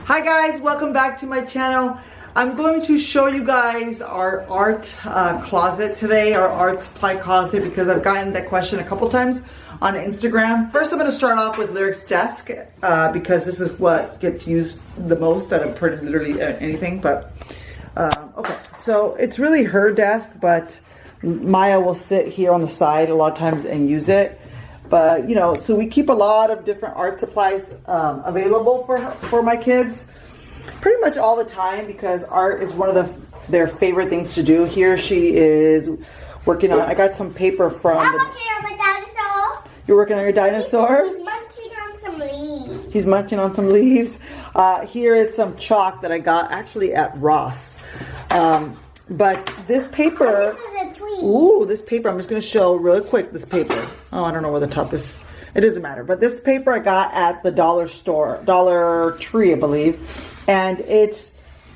Hi guys, welcome back to my channel. I'm going to show you guys our art closet today, our art supply closet, because I've gotten that question a couple times on Instagram. First, I'm going to start off with Lyric's desk because this is what gets used the most out of pretty literally anything. But okay, so it's really her desk, but Maya will sit here on the side a lot of times and use it. But you know, so we keep a lot of different art supplies available for my kids pretty much all the time, because art is one of their favorite things to do. Here she is working on, I got some paper from I'm working on my dinosaur. You're working on your dinosaur? He's munching on some leaves. He's munching on some leaves. Here is some chalk that I got actually at Ross. But this paper, This is a tweet. ooh, this paper, I'm just going to show real quick this paper. Oh, I don't know where the top is. It doesn't matter. But this paper I got at the dollar store, Dollar Tree, I believe. And it's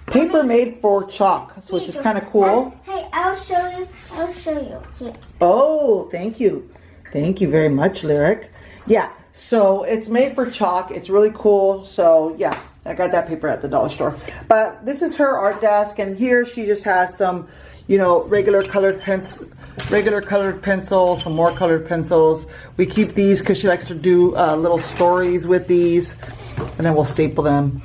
paper made for chalk, so which is kind of cool. Hey, I'll show you. I'll show you. Here. Oh, thank you. Thank you very much, Lyric. Yeah, so it's made for chalk. It's really cool. So yeah, I got that paper at the dollar store. But this is her art desk, and here she just has some, you know, regular colored pencils, some more colored pencils. We keep these because she likes to do little stories with these, and then we'll staple them.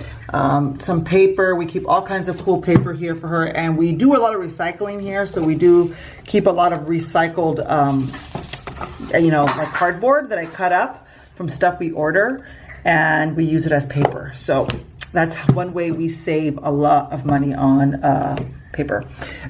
Some paper, we keep all kinds of cool paper here for her, and we do a lot of recycling here, so we do keep a lot of recycled you know, like cardboard that I cut up from stuff we order, and we use it as paper. So that's one way we save a lot of money on paper.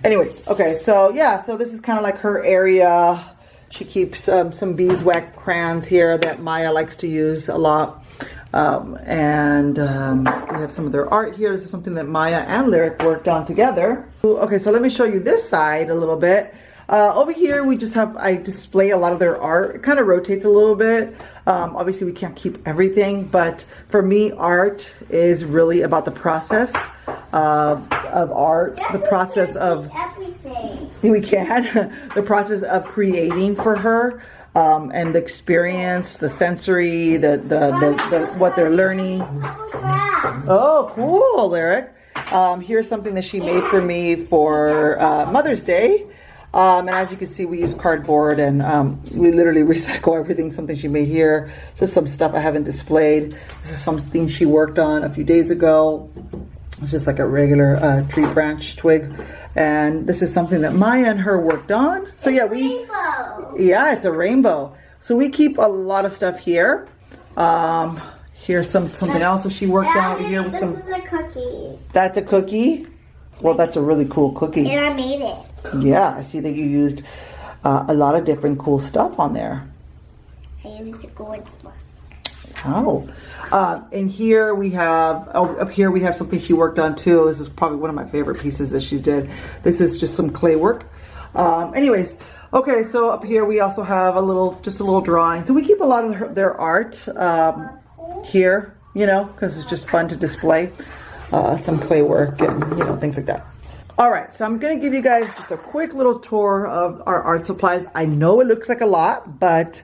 Anyways, okay, so yeah, so this is kind of like her area. She keeps some beeswax crayons here that Maya likes to use a lot. We have some of their art here. This is something that Maya and Lyric worked on together. Okay, so let me show you this side a little bit. Over here, we just have, I display a lot of their art. It kind of rotates a little bit. Obviously, we can't keep everything, but for me, art is really about the process of art, the process of, everything. we can, the process of creating for her. And the experience, the sensory, the what they're learning. Oh, cool, Lyric. Here's something that she made for me for Mother's Day. And as you can see, we use cardboard, and we literally recycle everything. Something she made here. This is some stuff I haven't displayed. This is something she worked on a few days ago. It's just like a regular tree branch twig. And this is something that Maya and her worked on. So yeah, yeah, it's a rainbow. So we keep a lot of stuff here. Here's something else that she worked on over here with some. This is a cookie. That's a cookie. Well, that's a really cool cookie. And I made it. Yeah, I see that you used a lot of different cool stuff on there. I used a gold one. Wow. And here we have, up here we have something she worked on too. This is probably one of my favorite pieces that she's did. This is just some clay work. Anyways, okay, so up here we also have just a little drawing. So we keep a lot of their art here, you know, because it's just fun to display some clay work and, you know, things like that. All right, so I'm going to give you guys just a quick little tour of our art supplies. I know it looks like a lot, but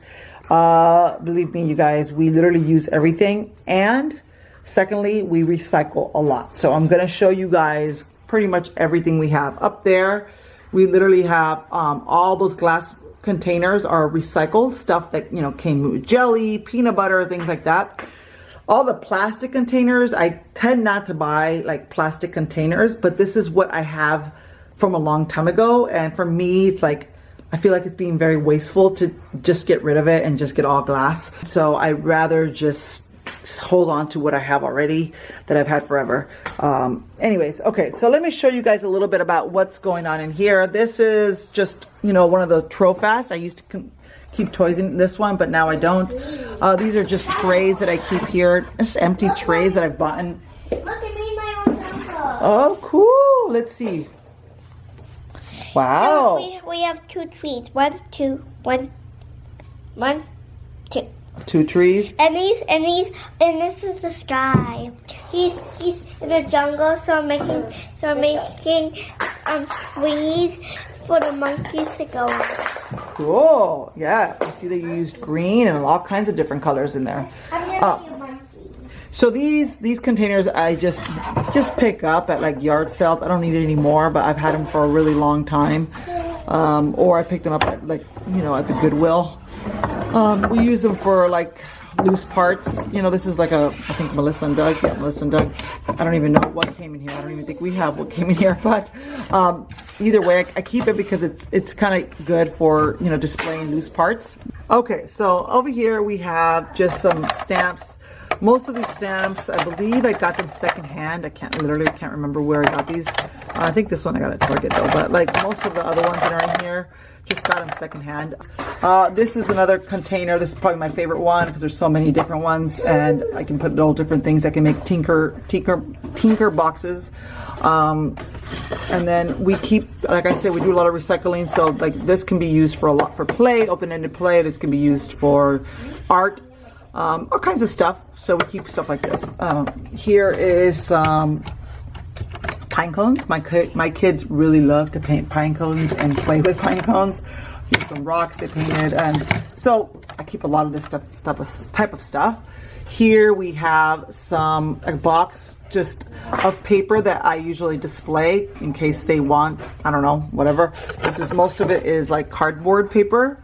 believe me, you guys, we literally use everything. And secondly, we recycle a lot. So I'm going to show you guys pretty much everything we have up there. We literally have all those glass containers are recycled stuff that, you know, came with jelly, peanut butter, things like that. All the plastic containers, I tend not to buy like plastic containers, but this is what I have from a long time ago. And for me, it's like, I feel like it's being very wasteful to just get rid of it and just get all glass. So I'd rather just hold on to what I have already that I've had forever. Anyways, okay, so let me show you guys a little bit about what's going on in here. This is just, you know, one of the Trofast. I used to keep toys in this one, but now I don't. These are just trays that I keep here. Just empty trays that I've bought in. Look, I made my own pencil. Oh, cool. Let's see. Wow. So we have 2 trees. 1, 2, 1, 1, 2. 2 trees. And this is the sky. He's in the jungle, so I'm making trees for the monkeys to go on. Cool. Yeah, I see that you used green and all kinds of different colors in there. I'm gonna make a monkey. So these containers I just pick up at like yard sales. I don't need it anymore, but I've had them for a really long time. Or I picked them up at like, you know, at the Goodwill. We use them for like loose parts. You know, this is like I think Melissa and Doug. Yeah, Melissa and Doug. I don't even know what came in here. I don't even think we have what came in here. But either way, I keep it because it's kind of good for, you know, displaying loose parts. Okay, so over here we have just some stamps. Most of these stamps, I believe I got them secondhand. I literally can't remember where I got these. I think this one I got at Target though, but like most of the other ones that are in here, just got them secondhand. This is another container. This is probably my favorite one because there's so many different ones, and I can put all different things. I can make tinker boxes. And then we keep, like I said, we do a lot of recycling. So like this can be used for play, open-ended play. This can be used for art. All kinds of stuff. So we keep stuff like this. Here is some pine cones. My kids really love to paint pine cones and play with pine cones. Here's some rocks they painted, and so I keep a lot of this type of stuff. Here we have a box just of paper that I usually display in case they want, I don't know, whatever. Most of it is like cardboard paper.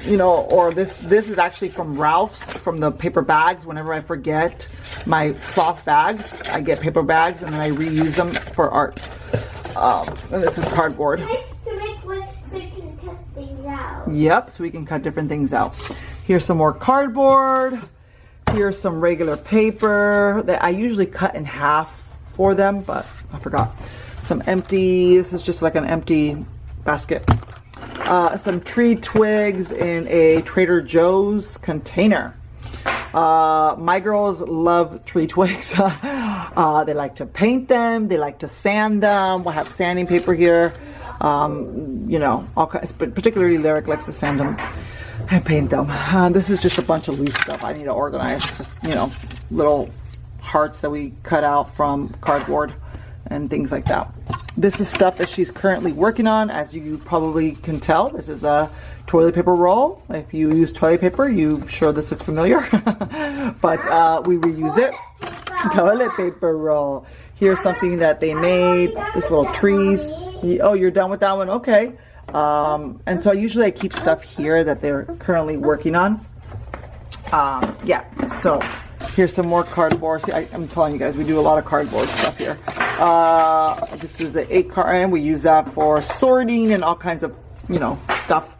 You know, or this is actually from Ralph's, from the paper bags. Whenever I forget my cloth bags, I get paper bags and then I reuse them for art. And this is cardboard. To make so you can cut things out. Yep, so we can cut different things out. Here's some more cardboard. Here's some regular paper that I usually cut in half for them, but I forgot. Some empty, this is just like an empty basket. Some tree twigs in a Trader Joe's container. My girls love tree twigs. They like to paint them. They like to sand them. We'll have sanding paper here. You know, all kinds, but particularly Lyric likes to sand them and paint them. This is just a bunch of loose stuff I need to organize. Just, you know, little hearts that we cut out from cardboard and things like that. This is stuff that she's currently working on. As you probably can tell, this is a toilet paper roll. If you use toilet paper, you sure this looks familiar. But we reuse it. Toilet paper roll. Here's something that they made. This little trees. Oh, you're done with that one? Okay. And so I keep stuff here that they're currently working on. Yeah, so here's some more cardboard. See, I'm telling you guys, we do a lot of cardboard stuff here. This is an 8 carton. We use that for sorting and all kinds of, you know, stuff.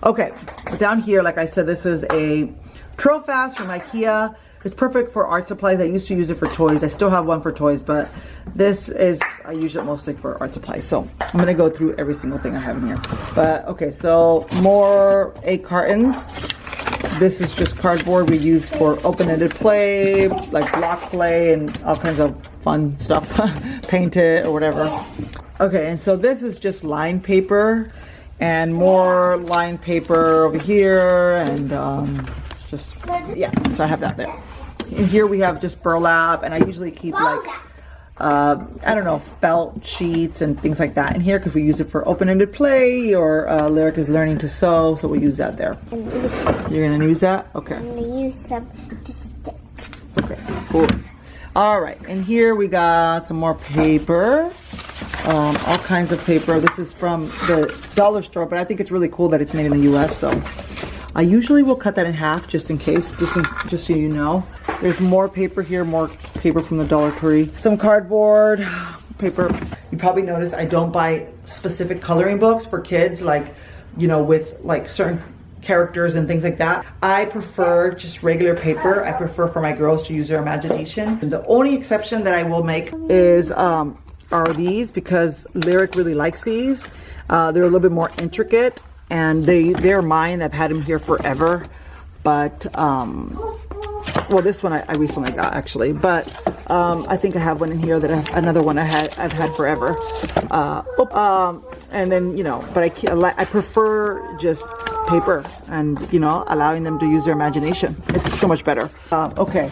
Okay, down here, like I said, this is a Trail Fast from IKEA. It's perfect for art supplies. I used to use it for toys. I still have one for toys, but I use it mostly for art supplies. So I'm going to go through every single thing I have in here. But okay, so more 8 cartons. This is just cardboard we use for open-ended play, like block play and all kinds of fun stuff. Paint it or whatever. Okay, and so this is just lined paper and more lined paper over here, and just, yeah, so I have that there. And here we have just burlap, and I usually keep like, I don't know, felt sheets and things like that in here because we use it for open-ended play, or Lyric is learning to sew, so we use that there. You're going to use that? Okay. I'm going to use some to stick. Okay, cool. All right, and here we got some more paper. All kinds of paper. This is from the dollar store, but I think it's really cool that it's made in the U.S., so I usually will cut that in half just in case, just so you know. There's more paper here, more paper from the Dollar Tree. Some cardboard, paper. You probably noticed I don't buy specific coloring books for kids, like, you know, with like certain characters and things like that. I prefer just regular paper. I prefer for my girls to use their imagination. And the only exception that I will make is are these, because Lyric really likes these. They're a little bit more intricate, and they're mine. I've had them here forever, but well, this one I recently got actually, but I think I have one in here that another one I've had forever. And then, you know, but I prefer just paper and, you know, allowing them to use their imagination. It's so much better. Okay,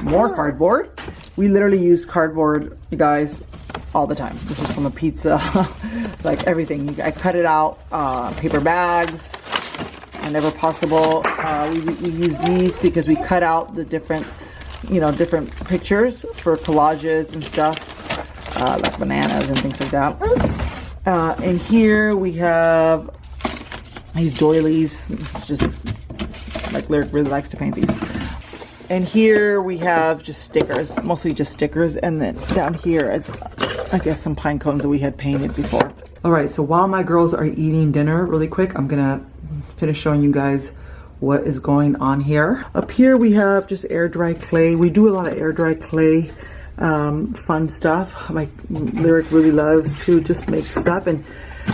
more cardboard. We literally use cardboard, you guys, all the time. This is from a pizza, like everything. I cut it out, paper bags, whenever possible. We use these because we cut out the different you know, different pictures for collages and stuff, like bananas and things like that. And here we have these doilies. This is just, like, Lyric really likes to paint these. And here we have just stickers, mostly just stickers. And then down here is, I guess, some pine cones that we had painted before. All right, so while my girls are eating dinner really quick, I'm gonna finish showing you guys what is going on here. Up here we have just air dry clay. We do a lot of air dry clay fun stuff. Like, Lyric really loves to just make stuff, and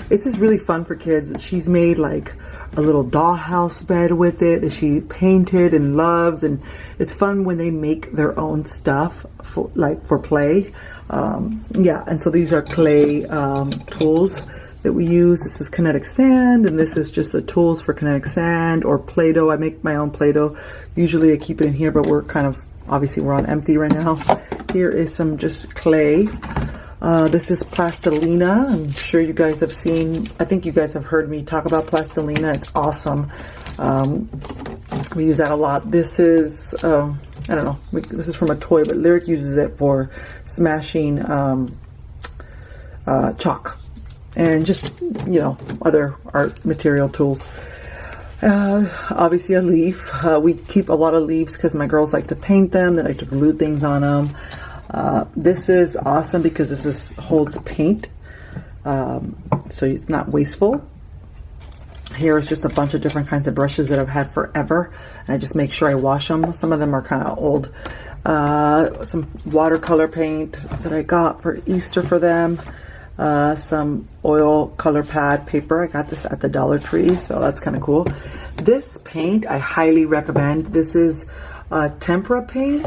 it's just really fun for kids. She's made like a little dollhouse bed with it that she painted and loves, and it's fun when they make their own stuff for, like, for play. Yeah, and so these are clay tools that we use. This is kinetic sand, and this is just the tools for kinetic sand or Play-Doh. I make my own Play-Doh. Usually I keep it in here, but we're kind of, obviously we're on empty right now. Here is some just clay. This is plastilina. I'm sure you guys have seen, I think you guys have heard me talk about plastilina. It's awesome. We use that a lot. This is, I don't know, this is from a toy, but Lyric uses it for smashing chalk and just, you know, other art material tools. Obviously a leaf. We keep a lot of leaves because my girls like to paint them. They like to glue things on them. This is awesome because this holds paint, so it's not wasteful. Here is just a bunch of different kinds of brushes that I've had forever, and I just make sure I wash them. Some of them are kind of old. Some watercolor paint that I got for Easter for them. Some oil color pad paper. I got this at the Dollar Tree, so that's kind of cool. This paint I highly recommend. This is tempera paint,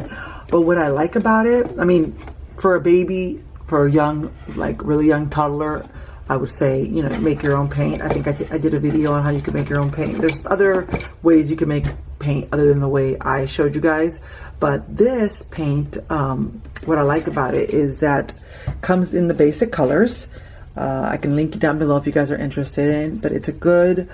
but what I like about it, I mean, for a baby, for a young, like really young toddler, I would say, you know, make your own paint. I think I did a video on how you can make your own paint. There's other ways you can make paint other than the way I showed you guys. But this paint, what I like about it is that comes in the basic colors. I can link it down below if you guys are interested in, but it's a good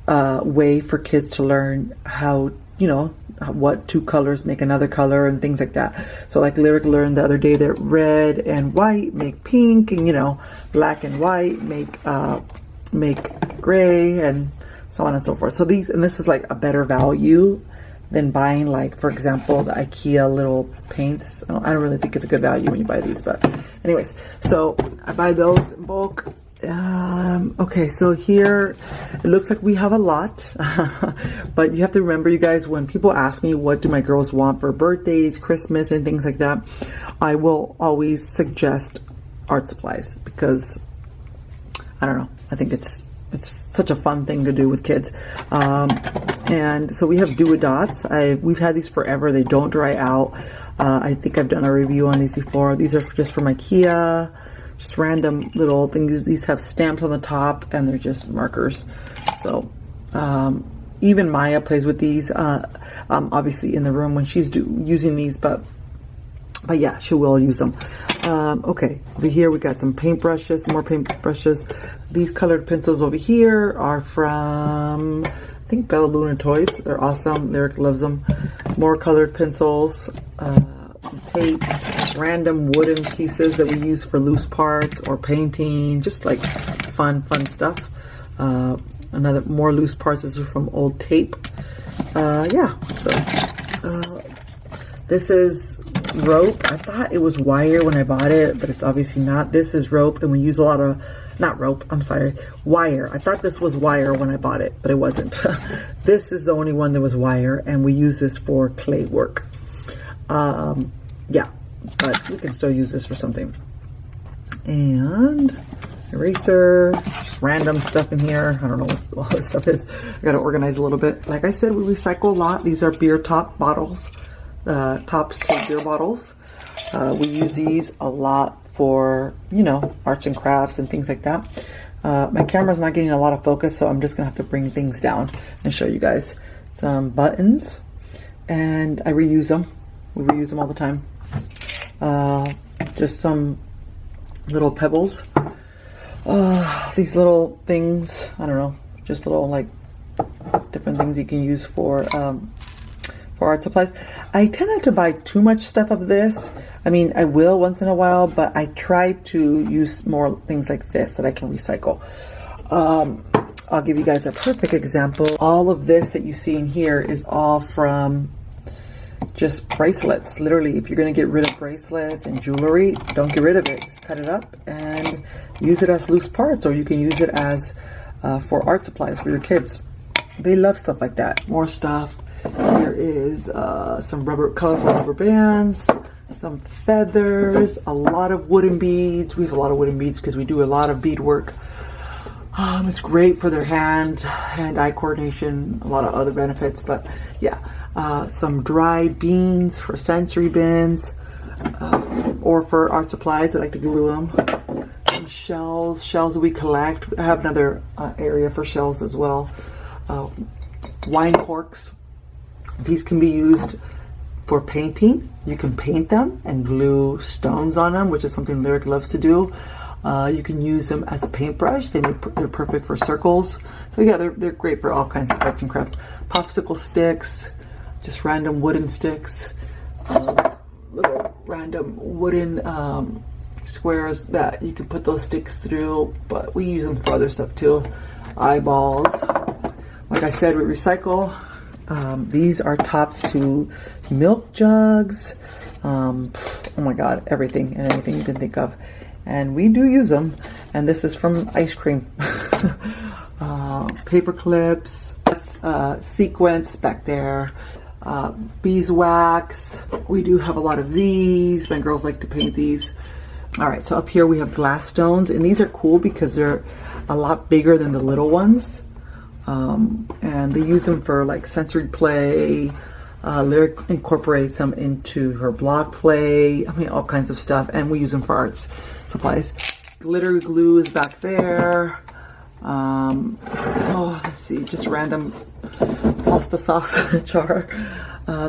way for kids to learn how, you know, what two colors make another color and things like that. So like Lyric learned the other day that red and white make pink, and, you know, black and white make gray, and so on and so forth. So this is like a better value than buying, like, for example, the IKEA little paints. I don't really think it's a good value when you buy these, but anyways, so I buy those in bulk. Okay, so here it looks like we have a lot, but you have to remember, you guys, when people ask me what do my girls want for birthdays, Christmas, and things like that, I will always suggest art supplies, because I don't know, I think it's such a fun thing to do with kids. And so we have do-a-dots. We've had these forever. They don't dry out. I think I've done a review on these before. These are just from IKEA. Just random little things. These have stamps on the top, and they're just markers. So even Maya plays with these, obviously in the room when she's using these, but yeah, she will use them. Okay, over here we got some paintbrushes, more paintbrushes. These colored pencils over here are from, I think, Bella Luna Toys. They're awesome. Lyric loves them. More colored pencils, tape, random wooden pieces that we use for loose parts or painting, just like fun stuff. More loose parts. This is from old tape. Yeah, so this is rope. I thought it was wire when I bought it, but it's obviously not. This is rope, and we use a lot of, not rope, I'm sorry, wire. I thought this was wire when I bought it, but it wasn't. This is the only one that was wire, and we use this for clay work. Yeah, but we can still use this for something. And eraser, just random stuff in here. I don't know what all this stuff is. I gotta organize a little bit. Like I said, we recycle a lot. These are beer top bottles, tops to beer bottles. We use these a lot for, you know, arts and crafts and things like that. My camera's not getting a lot of focus, so I'm just gonna have to bring things down and show you guys. Some buttons, and I reuse them. We reuse them all the time. Just some little pebbles. These little things, I don't know, just little like different things you can use for for art supplies. I tend not to buy too much stuff of this. I mean, I will once in a while, but I try to use more things like this that I can recycle. I'll give you guys a perfect example. All of this that you see in here is all from just bracelets. Literally, if you're gonna get rid of bracelets and jewelry, don't get rid of it. Just cut it up and use it as loose parts, or you can use it as for art supplies for your kids. They love stuff like that. More stuff. Here is some colorful rubber bands, some feathers, a lot of wooden beads. We have a lot of wooden beads because we do a lot of bead work. It's great for their hand-eye coordination, a lot of other benefits, but yeah. Some dried beans for sensory bins, or for art supplies. I like to glue them. Some shells that we collect. I have another area for shells as well. Wine corks. These can be used for painting. You can paint them and glue stones on them, which is something Lyric loves to do. You can use them as a paintbrush. They're perfect for circles. So yeah, they're great for all kinds of arts and crafts. Popsicle sticks, just random wooden sticks, little random wooden squares that you can put those sticks through, but we use them for other stuff too. Eyeballs. Like I said, we recycle. These are tops to milk jugs. Oh my God, everything and anything you can think of. And we do use them. And this is from ice cream. Paper clips. That's sequence back there. Beeswax. We do have a lot of these. My girls like to paint these. All right, so up here we have glass stones, and these are cool because they're a lot bigger than the little ones. And they use them for like sensory play. Lyric incorporates them into her block play. I mean, all kinds of stuff. And we use them for arts supplies. Glitter glue is back there. Oh, let's see, just random pasta sauce jar.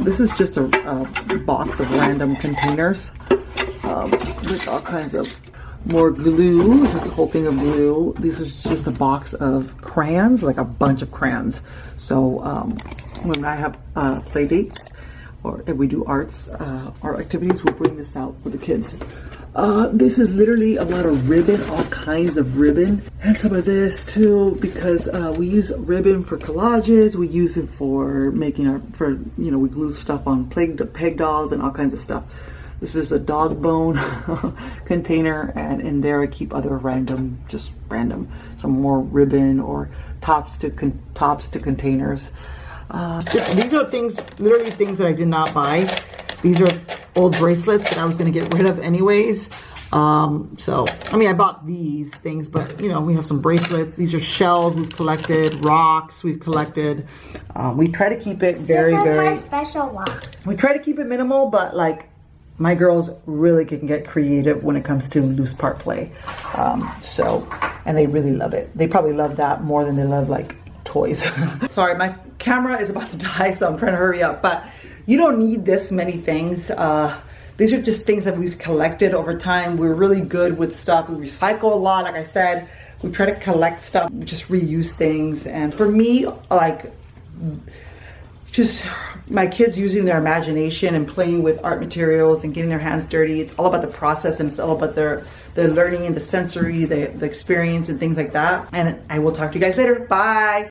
This is just a box of random containers with all kinds of more glue, just a whole thing of glue. This is just a box of crayons, like a bunch of crayons. So when I have play dates or if we do arts art activities, we'll bring this out for the kids. This is literally a lot of ribbon, all kinds of ribbon, and some of this too, because we use ribbon for collages. We use it for making we glue stuff on peg dolls and all kinds of stuff. This is a dog bone container, and in there I keep other random, some more ribbon or tops to containers. These are literally things that I did not buy. These are old bracelets that I was going to get rid of anyways. So, I mean, I bought these things, but you know, we have some bracelets. These are shells we've collected, rocks we've collected. We try to keep it very my special one. We try to keep it minimal, but like my girls really can get creative when it comes to loose part play. And they really love it. They probably love that more than they love like toys. Sorry, my camera is about to die, so I'm trying to hurry up, but you don't need this many things. These are just things that we've collected over time. We're really good with stuff. We recycle a lot. Like I said, we try to collect stuff, just reuse things. And for me, like, just my kids using their imagination and playing with art materials and getting their hands dirty. It's all about the process, and it's all about their learning and the sensory, the experience and things like that. And I will talk to you guys later. Bye.